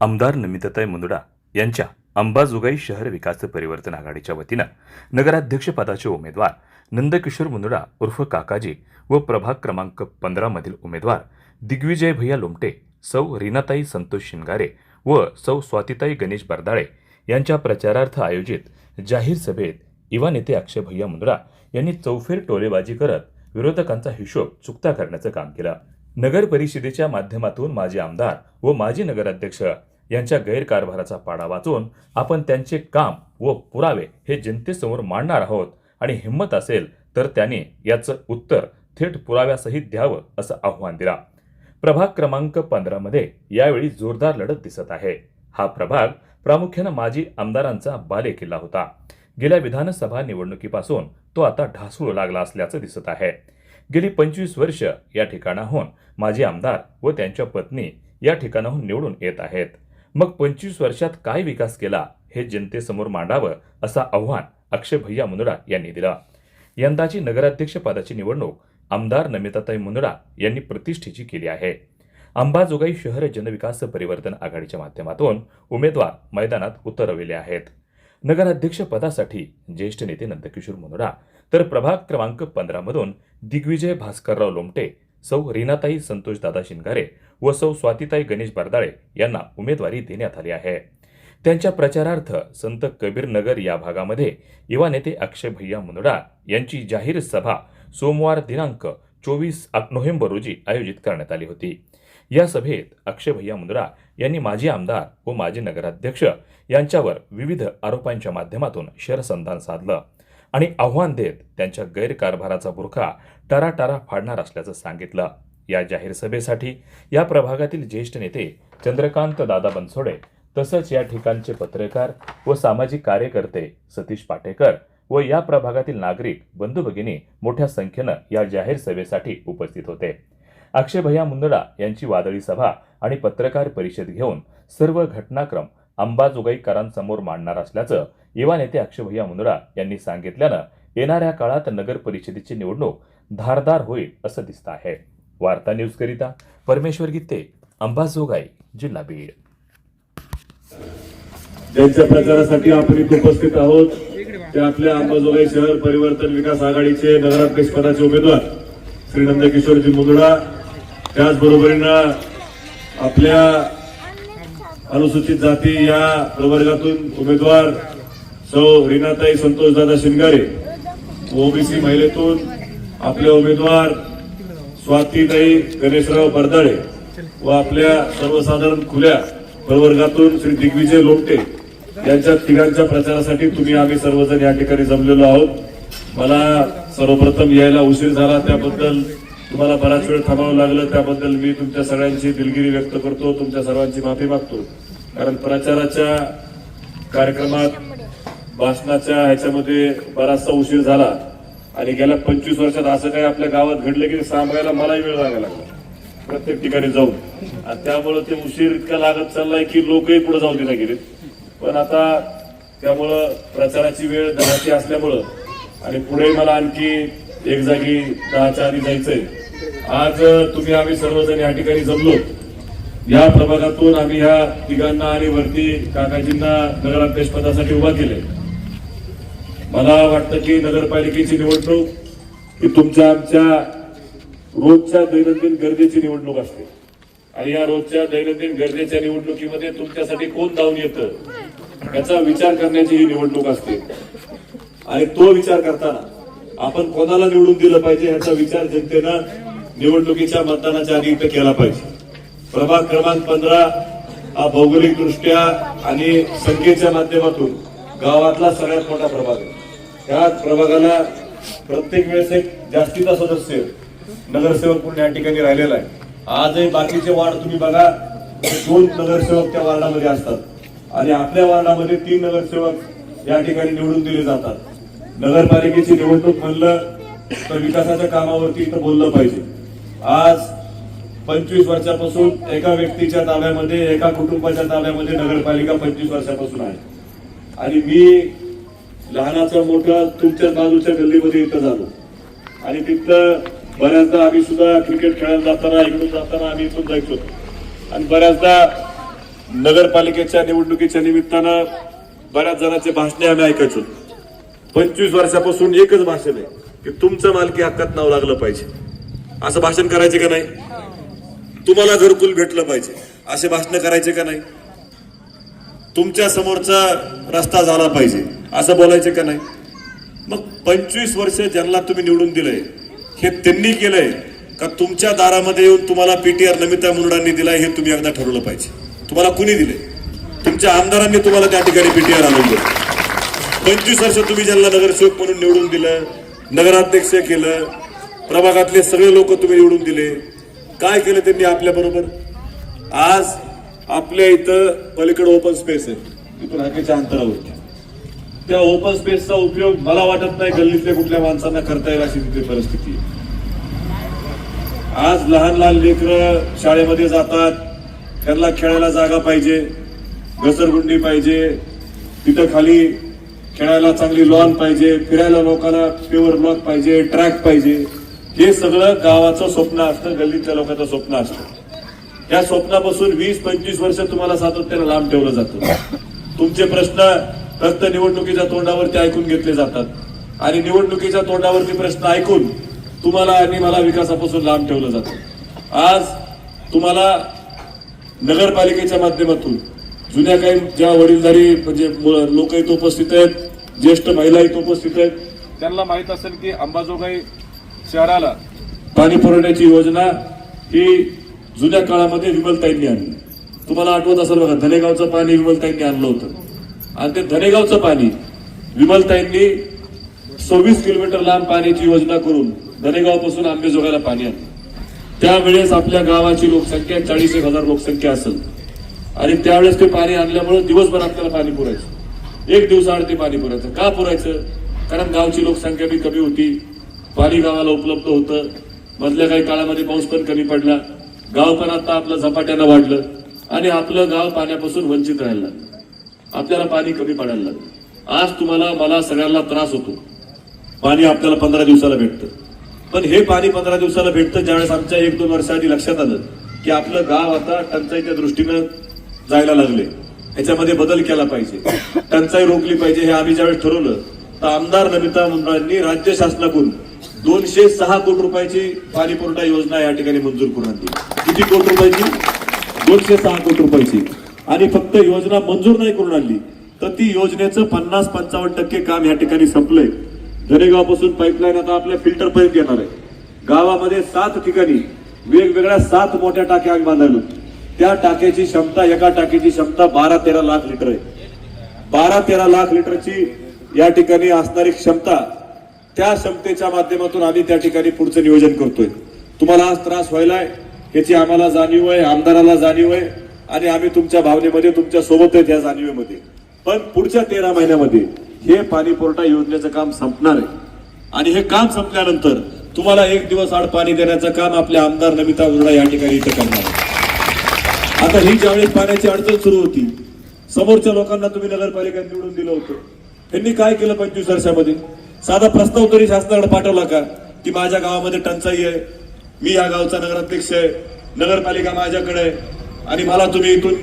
आमदार नमिताताई मुंदडा यांच्या अंबाजोगाई शहर विकास परिवर्तन आघाडीच्या वतीनं नगराध्यक्षपदाचे उमेदवार नंदकिशोर मुंदडा उर्फ काकाजी व प्रभाग क्रमांक 15 मधील उमेदवार दिग्विजय भैया लोमटे, सौ रीनाताई संतोष शिंगारे व सौ स्वातीताई गणेश बरदाळे यांच्या प्रचारार्थ आयोजित जाहीर सभेत युवा नेते अक्षय भैया मुंदडा यांनी चौफेर टोलेबाजी करत विरोधकांचा हिशोब चुकता करण्याचं काम केलं. नगर परिषदेच्या माध्यमातून माजी आमदार व माजी नगराध्यक्ष यांच्या गैरकारभाराचा पाडा वाचून आपण त्यांचे काम व पुरावे हे जनतेसमोर मांडणार आहोत आणि हिंमत असेल तर त्यांनी याचं उत्तर थेट पुराव्यासहित द्यावं असं आव्हान दिलं. प्रभाग क्रमांक 15 मध्ये यावेळी जोरदार लढत दिसत आहे. हा प्रभाग प्रामुख्याने माजी आमदारांचा बालेकिल्ला होता. गेल्या विधानसभा निवडणुकीपासून तो आता ढासळू लागला असल्याचं दिसत आहे. गेली 25 वर्ष या ठिकाणाहून माजी आमदार व त्यांच्या पत्नी या ठिकाणाहून निवडून येत आहेत. मग 25 वर्षात काय विकास केला हे जनतेसमोर मांडावं असं आव्हान अक्षय भैया मुंदडा यांनी दिलं. यंदाची नगराध्यक्ष पदाची निवडणूक आमदार नमिताताई मुंदडा यांनी प्रतिष्ठेची केली आहे. अंबाजोगाई शहर जनविकास परिवर्तन आघाडीच्या माध्यमातून उमेदवार मैदानात उतरविले आहेत. नगराध्यक्ष पदासाठी ज्येष्ठ नेते नंदकिशोर मुंदडा तर प्रभाग क्रमांक 15 मधून दिग्विजय भास्करराव लोमटे, सौ रीनाताई संतोषदादा शिंगारे व सौ स्वातीताई गणेश बरदाळे यांना उमेदवारी देण्यात आली आहे. त्यांच्या प्रचारार्थ संत कबीर नगर या भागामध्ये युवा नेते अक्षय भैया मुंदडा यांची जाहीर सभा सोमवार दिनांक 24 नोव्हेंबर रोजी आयोजित करण्यात आली होती. या सभेत अक्षय भैया मुंदडा यांनी माजी आमदार व माजी नगराध्यक्ष यांच्यावर विविध आरोपांच्या माध्यमातून शरसंधान साधलं आणि आव्हान देत त्यांच्या गैरकारभाराचा बुरखा टराटरा फाडणार असल्याचं सांगितलं. या जाहीर सभेसाठी या प्रभागातील ज्येष्ठ नेते चंद्रकांत दादा बनसोडे तसंच या ठिकाणचे पत्रकार व सामाजिक कार्यकर्ते सतीश पाटेकर व या प्रभागातील नागरिक बंधू भगिनी मोठ्या संख्येनं या जाहीर सभेसाठी उपस्थित होते. अक्षय भैया मुंदडा यांची वादळी सभा आणि पत्रकार परिषद घेऊन सर्व घटनाक्रम अंबाजोगाईकरांसमोर मांडणार असल्याचं युवा नेते अक्षय भैया मुंदडा यांनी सांगितल्यानं येणाऱ्या काळात नगर परिषदेची निवडणूक धारदार होईल असं दिसतं आहे. वार्ता न्यूज करिता परमेश्वर गीते, अंबाजोगाई, जिल्हा बीड. ज्यांच्या प्रचारासाठी आपण इथे उपस्थित आहोत ते आपल्या अंबाजोगाई शहर परिवर्तन विकास आघाडीचे नगराध्यक्ष पदाचे उमेदवार श्री नंदकिशोरजी मुंदडा, त्याचबरोबरीनं आपल्या अनुसूचित जाती या प्रवर्गातून उमेदवार सौ रीनाताई संतोषदादा शिंगारे, ओबीसी महिलेतून आपले उमेदवार स्वातीताई गणेशराव बरदाळे व आपल्या सर्वसाधारण खुल्या प्रवर्गातून श्री दिग्विजय लोमटे यांच्या तिघांच्या प्रचारासाठी आम्ही सर्वजण या ठिकाणी जमलेलो आहोत. मला सर्वप्रथम यायला उशीर झाला त्याबद्दल तुम्हाला बराच वेळ थांबावं लागलं, त्याबद्दल मी तुमच्या सगळ्यांची दिलगिरी व्यक्त करतो, तुमच्या सर्वांची माफी मागतो. कारण प्रचाराच्या कार्यक्रमात भाषणाच्या ह्याच्यामध्ये बराचसा उशीर झाला आणि गेल्या 25 वर्षात असं काही आपल्या गावात घडलं की सांगायला मलाही वेळ लागायला लागला प्रत्येक ठिकाणी जाऊन, आणि त्यामुळे ते उशीर इतका लागत चाललाय की लोकही पुढे जाऊन दिला गेले. पण आता त्यामुळं प्रचाराची वेळ 10ची असल्यामुळं आणि पुढे मला आणखी एक जागी 10च्या आधी जायचंय. आज आम्ही सर्वजण या ठिकाणी जमलो. या प्रभागातून आम्ही ह्या तिघांना आणि वरती काकाजींना नगराध्यक्ष पदासाठी उभा केले. मला वाटतं की नगरपालिकेची निवडणूक ही तुमच्या आमच्या रोजच्या दैनंदिन गरजेची निवडणूक असते आणि या रोजच्या दैनंदिन गरजेच्या निवडणुकीमध्ये तुमच्यासाठी कोण धावून येतं याचा विचार करण्याची ही निवडणूक असते. आणि तो विचार करताना आपण कोणाला निवडून दिलं पाहिजे ह्याचा विचार जनतेनं निवडणुकीच्या मतदानाच्या आधी इथं केला पाहिजे. प्रभाग क्रमांक 15 हा भौगोलिक दृष्ट्या आणि संख्येच्या माध्यमातून गावातला सगळ्यात मोठा प्रभाग आहे. त्या प्रभागाला प्रत्येक वेळेस एक जास्तीचा सदस्य नगरसेवक म्हणून या ठिकाणी राहिलेला आहे. आजही बाकीचे वार्ड तुम्ही बघा, 2 नगरसेवक त्या वार्डामध्ये असतात आणि आपल्या वार्डामध्ये 3 नगरसेवक या ठिकाणी निवडून दिले जातात. नगरपालिकेची निवडणूक म्हणलं तर विकासाच्या कामावरती इथं बोललं पाहिजे. आज 25 वर्षापासून एका व्यक्तीच्या ताब्यामध्ये, एका कुटुंबाच्या ताब्यामध्ये नगरपालिका 25 वर्षापासून आहे आणि मी लहानाचा मोठा तुमच्या बाजूच्या गल्लीमध्ये इथं झालो आणि तिथं बऱ्याचदा आम्ही सुद्धा क्रिकेट खेळायला जाताना इकडून जाताना आम्ही इथून जायचो आणि बऱ्याचदा नगरपालिकेच्या निवडणुकीच्या निमित्तानं बऱ्याच जणांचे भाषणे आम्ही ऐकायचो. 25 वर्षापासून एकच भाषण आहे की तुमचं मालकी हक्कात नाव लागलं पाहिजे. असं भाषण करायचे का नाही? तुम्हाला घरकुल भेटलं पाहिजे असे भाषण करायचे का नाही? तुमच्या समोरचा रस्ता झाला पाहिजे असं बोलायचे का नाही? मग 25 वर्ष ज्यांना तुम्ही निवडून दिलंय हे त्यांनी केलंय का तुमच्या दारामध्ये येऊन तुम्हाला पीटीआर नमिता मुंदडांनी दिलाय हे तुम्ही एकदा ठरवलं पाहिजे. तुम्हाला कुणी दिले? तुमच्या आमदारांनी तुम्हाला त्या ठिकाणी पीटीआर आणून दिलं. 25 वर्ष तुम्ही ज्यांना नगरसेवक म्हणून निवडून दिलं, नगराध्यक्ष केलं, प्रभागातले सगळे लोक तुम्ही निवडून दिले, काय केलं त्यांनी आपल्या बरोबर? आज आपल्या इथं पलीकडे ओपन स्पेस आहे, इथून हाकेच्या अंतरावरती. त्या ओपन स्पेसचा उपयोग मला वाटत नाही गल्लीतल्या कुठल्या माणसांना करता येईल अशी तिथे परिस्थिती आहे. आज लहान लहान लेकरं शाळेमध्ये जातात, त्यांना खेळायला जागा पाहिजे, घसरगुंडी पाहिजे, तिथं खाली खेळायला चांगली लॉन पाहिजे, फिरायला लोकांना पेवर ब्लॉक पाहिजे, ट्रॅक पाहिजे. हे सगळं गावाचं स्वप्न असतं, गल्लीतल्या लोकांचं स्वप्न असतं. त्या स्वप्नापासून 20-25 वर्ष तुम्हाला सातत्यानं लांब ठेवलं जातं. तुमचे प्रश्न फक्त निवडणुकीच्या तोंडावरती ऐकून घेतले जातात आणि निवडणुकीच्या तोंडावरती प्रश्न ऐकून तुम्हाला आणि मला विकासापासून लांब ठेवलं जातं. आज तुम्हाला नगरपालिकेच्या माध्यमातून जुन्या काही ज्या वडीलधारी म्हणजे लोक इथं उपस्थित आहेत, ज्येष्ठ महिला इथं उपस्थित आहेत, त्यांना माहित असेल की अंबाजोगाई शहराला पाणी पुरवण्याची योजना ही जुन्या काळामध्ये विमलताईंनी आणली. तुम्हाला आठवत असेल बघा, धनेगावचं पाणी विमलताईंनी आणलं होतं आणि ते धनेगावचं पाणी विमलताईंनी 26 किलोमीटर लांब पाण्याची योजना करून धनेगावपासून अंबाजोगाईला पाणी आणलं. त्यावेळेस आपल्या गावाची लोकसंख्या 40,000 लोकसंख्या असेल आणि त्यावेळेस ते पाणी आणल्यामुळे दिवसभर आपल्याला पाणी पुरायचं. एक दिवसाआड ते पाणी पुरायचं. का पुरायचं? कारण गावची लोकसंख्या बी कमी होती, पाणी गावाला उपलब्ध होतं. मधल्या काही काळामध्ये पाऊस पण कमी पडला, गाव पण आता आपलं झपाट्यानं वाढलं आणि आपलं गाव पाण्यापासून वंचित राहायला लागलं. आपल्याला पाणी कमी पडायला लागलं. आज तुम्हाला मला सगळ्यांना त्रास होतो. पाणी आपल्याला 15 दिवसाला भेटतं, पण हे पाणी 15 दिवसाला भेटतं ज्यावेळेस आमच्या 1-2 वर्षाआधी लक्षात आलं की आपलं गाव आता टंचाईच्या दृष्टीनं जायला लागले, ह्याच्यामध्ये बदल केला पाहिजे, टंचाई रोखली पाहिजे. हे आम्ही ज्यावेळेस ठरवलं तर आमदार नमिता मुंदडांनी राज्य शासनाकडून 206 कोटी रुपयाची पाणी पुरवठा योजना या ठिकाणी मंजूर करून आणली. किती कोटी रुपयाची? 206 कोटी रुपयाची. आणि फक्त योजना मंजूर नाही करून आणली तर ती योजनेचं 50-55% काम या ठिकाणी संपलंय. धनेगावपासून पाईपलाईन आता आपल्या फिल्टर पाईप येणार आहे. गावामध्ये 7 ठिकाणी वेगवेगळ्या 7 मोठ्या टाक्या आम्ही बांधायलो. त्या टाक्याची क्षमता, एका टाकीची क्षमता 12-13 लाख लिटर आहे. 12-13 लाख लिटरची या ठिकाणी असणारी क्षमता, त्या क्षमतेच्या माध्यमातून आम्ही त्या ठिकाणी पुढचं नियोजन करतोय. तुम्हाला आज त्रास व्हायलाय याची आम्हाला जाणीव आहे, आमदाराला जाणीव आहे आणि आम्ही तुमच्या भावनेमध्ये तुमच्या सोबत आहेत या जाणीवेमध्ये. पण पुढच्या 13 महिन्यामध्ये हे पाणी पुरवठा योजनेचं काम संपणार आहे आणि हे काम संपल्यानंतर तुम्हाला 1 दिवस आड पाणी देण्याचं काम आपल्या आमदार नमिता मुंदडा या ठिकाणी इथं करणार आहे. आता ही ज्यावेळेस पाण्याची अडचण सुरू होती, समोरच्या लोकांना तुम्ही नगरपालिकेत निवडून दिलं होतं, त्यांनी काय केलं 25 वर्षामध्ये? साधा प्रस्ताव तरी शासनाकडे पाठवला का की माझ्या गावामध्ये टंचाई आहे, मी या गावचा नगराध्यक्ष आहे, नगरपालिका माझ्याकडे आहे आणि मला तुम्ही इथून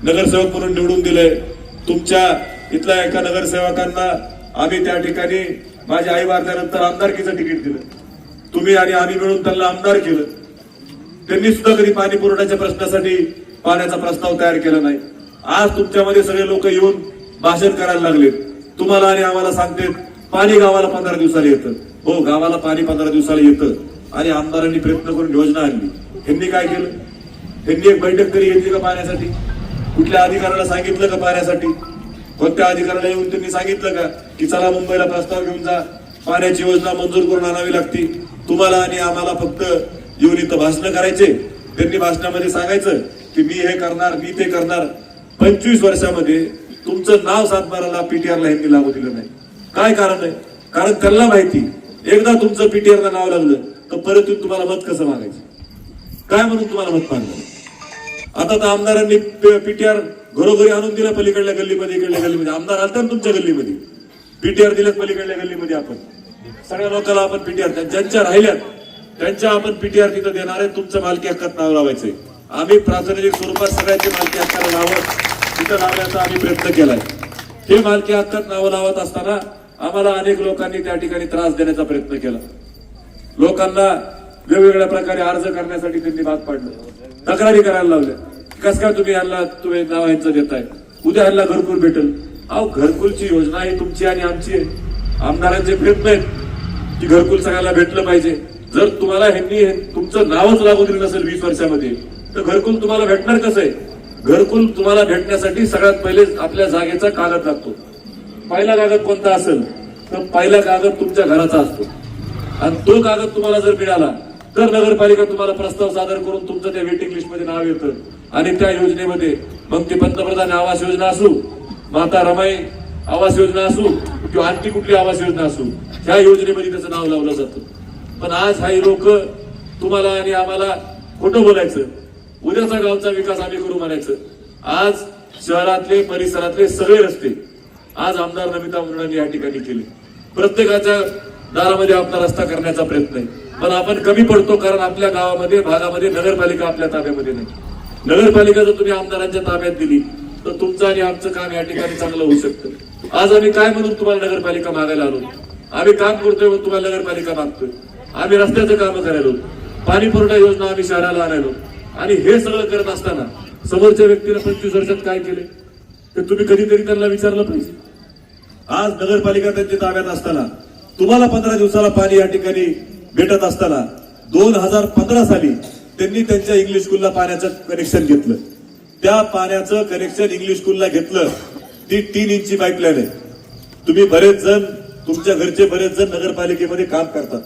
नगरसेवक म्हणून निवडून दिले. तुमच्या इथल्या एका नगरसेवकांना आम्ही त्या ठिकाणी माझ्या आई वारल्यानंतर आमदारकीचं तिकीट दिलं, तुम्ही आणि आम्ही मिळून त्यांना आमदार केलं. त्यांनी सुद्धा कधी पाणी पुरवठ्याच्या प्रश्नासाठी पाण्याचा प्रस्ताव तयार केला नाही. आज तुमच्यामध्ये सगळे लोक येऊन भाषण करायला लागलेत, तुम्हाला आणि आम्हाला सांगतेत पाणी गावाला 15 दिवसाला येतं. हो, गावाला पाणी 15 दिवसाला येतं आणि आमदारांनी प्रयत्न करून योजना आणली. त्यांनी काय केलं? त्यांनी एक बैठक तरी घेतली का पाण्यासाठी? कुठल्या अधिकाऱ्याला सांगितलं का पाण्यासाठी? कोणत्या अधिकाऱ्याला येऊन त्यांनी सांगितलं का की चला मुंबईला प्रस्ताव घेऊन जा, पाण्याची योजना मंजूर करून आणावी लागती? तुम्हाला आणि आम्हाला फक्त येऊन इथं भाषण करायचे. त्यांनी भाषणामध्ये सांगायचं की मी हे करणार, मी ते करणार. 25 वर्षामध्ये तुमचं नाव सातबाराला पीटीआरला यांनी लागू दिलं नाही. काय कारण आहे? कारण त्यांना माहिती एकदा तुमचं पीटीआरला नाव लागलं तर परत येऊन तुम्हाला मत कसं मागायचं, काय म्हणून तुम्हाला मत मागलं. आता तर आमदारांनी पीटीआर घरोघरी आणून दिला, पलीकडल्या गल्लीमध्ये, इकडल्या गल्लीमध्ये. आमदार आलता ना तुमच्या गल्लीमध्ये, पीटीआर दिल्यात पलीकडल्या गल्लीमध्ये. आपण सगळ्या लोकांना आपण पीटीआर ज्यांच्या राहिल्यात त्यांच्या आपण पीटीआर तिथं देणार आहे. तुमचं मालकी हक्कात नाव लावायचंय. आम्ही प्रातिनिधिक स्वरूपात सगळ्यांची मालकी हक्काला लावत तिथं लावण्याचा आम्ही प्रयत्न केलाय. हे मालकी हक्कात नावं लावत असताना आम्हाला अनेक लोकांनी त्या ठिकाणी त्रास देण्याचा प्रयत्न केला. लोकांना वेगवेगळ्या प्रकारे अर्ज करण्यासाठी त्यांनी भाग पाडलं, तक्रारी करायला लावल्या. कस काय तुम्ही नाव यांचं देताय, उद्या ह्यांना घरकुल भेटेल. अहो, घरकुलची योजना ही तुमची आणि आमची आहे. आमदारांचे प्रयत्न आहेत की घरकुल सगळ्याला भेटलं पाहिजे. जर तुम्हाला ह्यांनी तुमचं नावच लागू दिलं नसेल 20 वर्षामध्ये, तर घरकुल तुम्हाला भेटणार कसं आहे? घरकुल तुम्हाला भेटण्यासाठी सगळ्यात पहिले आपल्या जागेचा कागद लागतो. पहिला कागद कोणता असेल तर पहिला कागद तुमच्या घराचा असतो. आणि तो कागद तुम्हाला जर मिळाला तर नगरपालिका तुम्हाला प्रस्ताव सादर करून तुमचं त्या वेटिंग लिस्टमध्ये नाव येतं. आणि त्या योजनेमध्ये मग ती पंतप्रधान आवास योजना असू, माता रमाई आवास योजना असू किंवा आणखी कुठली आवास योजना असू, त्या योजनेमध्ये त्याचं नाव लावलं जातं. पण आज काही लोक तुम्हाला आणि आम्हाला खोटं बोलायचं, उद्याचा गावचा विकास आम्ही करू म्हणायचं. आज शहरातले परिसरातले सगळे रस्ते आज आमदार नमिता मुंदडांनी या ठिकाणी केले. प्रत्येकाच्या दारामध्ये आपला रस्ता करण्याचा प्रयत्न आहे. पण आपण कमी पडतो कारण आपल्या गावामध्ये भागामध्ये नगरपालिका आपल्या ताब्यामध्ये नाही. नगरपालिका जर तुम्ही आमदारांच्या ताब्यात दिली तर तुमचं आणि आमचं काम या ठिकाणी चांगलं होऊ शकतं. आज आम्ही काय म्हणून तुम्हाला नगरपालिका मागायला आलो? आम्ही काम करतोय म्हणून तुम्हाला नगरपालिका मागतोय. आम्ही रस्त्याचं काम करायलो, पाणी पुरवठा योजना आम्ही शहराला आणायलो. आणि हे सगळं करत असताना समोरच्या व्यक्तीला 25 वर्षात काय केले ते तुम्ही कधीतरी त्यांना विचारलं पाहिजे. आज नगरपालिका त्यांच्या ताब्यात असताना, तुम्हाला 15 दिवसाला पाणी या ठिकाणी भेटत असताना 2015 साली त्यांनी त्यांच्या इंग्लिश स्कूलला पाण्याचं कनेक्शन घेतलं. त्या पाण्याचं कनेक्शन इंग्लिश स्कूलला घेतलं. ती 3 इंची पाईपलाईन आहे. तुम्ही बरेच जण, तुमच्या घरचे बरेच जण नगरपालिकेमध्ये काम करतात.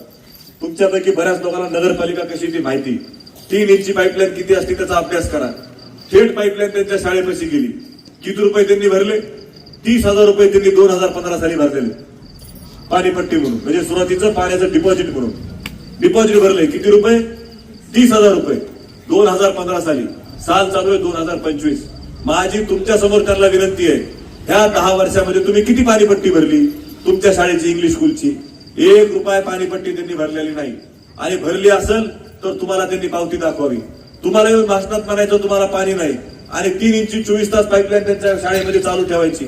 तुमच्यापैकी बऱ्याच लोकांना नगरपालिका कशी ती माहिती. 3 इंची पाईपलाईन किती असते त्याचा अभ्यास करा. थेट पाईपलाईन त्यांच्या शाळेपाशी गेली. किती रुपये त्यांनी भरले? 30,000 रुपये त्यांनी 2015 साली भरलेले पाणीपट्टी म्हणून, म्हणजे सुरुवातीचं पाण्याचं डिपॉझिट म्हणून डिपॉझिट भरले. किती रुपये? 30,000 रुपये 2015 साली. साल चालू आहे 2025. माझी तुमच्या समोर त्यांना विनंती आहे, ह्या 10 वर्षामध्ये तुम्ही किती पाणीपट्टी भरली तुमच्या शाळेची, इंग्लिश स्कूलची? 1 रुपया पाणीपट्टी त्यांनी भरलेली नाही. आणि भरली असेल तर तुम्हाला त्यांनी पावती दाखवावी. तुम्हाला येऊन भाषणात म्हणायचं तुम्हाला पाणी नाही आणि 3 इंची 24 तास पाईपलाईन त्यांच्या शाळेमध्ये चालू ठेवायची.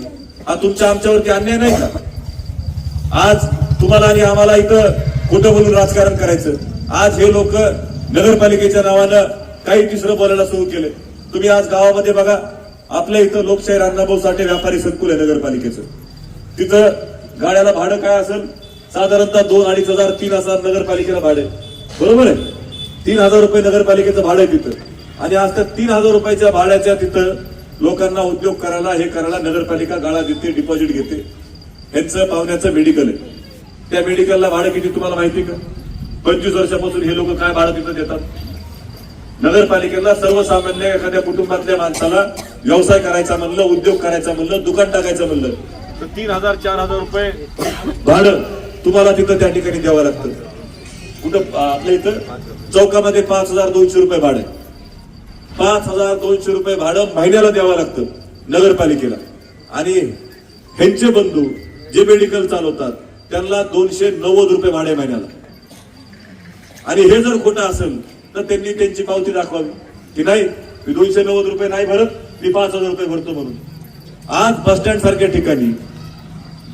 हा तुमच्या आमच्यावरती अन्याय नाही का? आज तुम्हाला आणि आम्हाला इथं खोटं बोलून राजकारण करायचं. आज हे लोक नगरपालिकेच्या नावानं काही तिसरं बोलायला सुरू केले. तुम्ही आज गावामध्ये बघा, आपल्या इथं लोकशाहीर अण्णाभाऊ साठे व्यापारी संकुल आहे नगरपालिकेचं. तिथं गाड्याला भाडं काय असेल? साधारणतः 2-2.5 हजार 3 हजार नगरपालिकेला भाडे, बरोबर आहे. 3,000 रुपये नगरपालिकेचं भाडं आहे तिथं. आणि आज त्या 3,000 रुपयाच्या भाड्याच्या तिथं लोकांना उद्योग करायला, हे करायला नगरपालिका गाळा देते, डिपॉझिट घेते. यांचं पाहुण्याचं मेडिकल आहे. त्या मेडिकलला भाडं किती तुम्हाला माहिती का? 25 वर्षापासून हे लोक काय भाडं तिथं देतात? नगरपालिकेला सर्वसामान्य एखाद्या कुटुंबातल्या माणसाला व्यवसाय करायचा म्हणलं, उद्योग करायचा म्हणलं, दुकान टाकायचं म्हणलं तर 3,000-4,000 रुपये भाडं तुम्हाला तिथं त्या ठिकाणी द्यावं लागतं. कुठं? आपल्या इथं चौकामध्ये 5,200 रुपये भाडं. 5,200 रुपये भाडं महिन्याला द्यावं लागतं नगरपालिकेला. आणि ह्यांचे बंधू जे मेडिकल चालवतात त्यांना 290 रुपये भाडे महिन्याला. आणि हे जर खोटं असेल तर त्यांनी त्यांची पावती दाखवावी की नाही, मी 290 रुपये नाही भरत, मी 5,000 रुपये भरतो म्हणून. आज बसस्टँड सारख्या ठिकाणी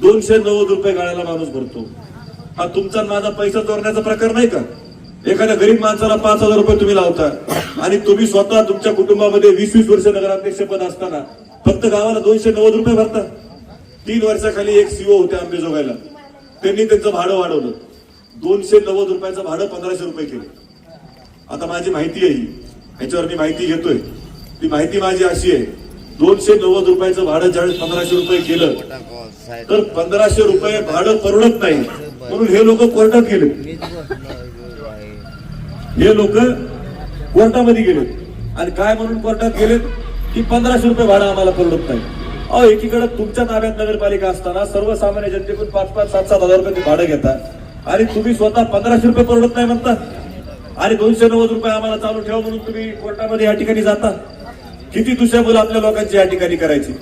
290 रुपये गाड्याला माणूस भरतो. हा तुमचा माझा पैसा चोरण्याचा प्रकार नाही का? एखाद्या गरीब माणसाला 5,000 रुपये तुम्ही लावता आणि तुम्ही स्वतः तुमच्या कुटुंबामध्ये 20-20 वर्ष नगराध्यक्ष पद असताना फक्त गावाला 290 रुपये भरता. 3 वर्षाखाली एक सीओ होते अंबेजोगाईला, त्यांनी त्यांचं भाडं वाढवलं. 290 रुपयाचं भाडं 1,500 रुपये केले. आता माझी माहिती आहे ही, ह्याच्यावर मी माहिती घेतोय. ती माहिती माझी अशी आहे, 290 रुपयाचं भाडं ज्यावेळेस 1,500 रुपये केलं तर 1,500 रुपये भाडं परवडत नाही म्हणून हे लोक कोर्टात गेले. हे लोक कोर्टामध्ये गेले आणि काय म्हणून कोर्टात गेलेत की 1,500 रुपये भाडं आम्हाला परवडत नाही. अहो, एकीकडे तुमच्या ताब्यात नगरपालिका असताना सर्वसामान्य जनतेकडून 5-5, 7-7 हजार रुपये भाडं घेता आणि तुम्ही स्वतः 1,500 रुपये परवडत नाही म्हणता आणि 290 रुपये आम्हाला चालू ठेवा म्हणून तुम्ही कोर्टामध्ये या ठिकाणी जाता. किती दुसऱ्या आपल्या लोकांची या ठिकाणी करायची?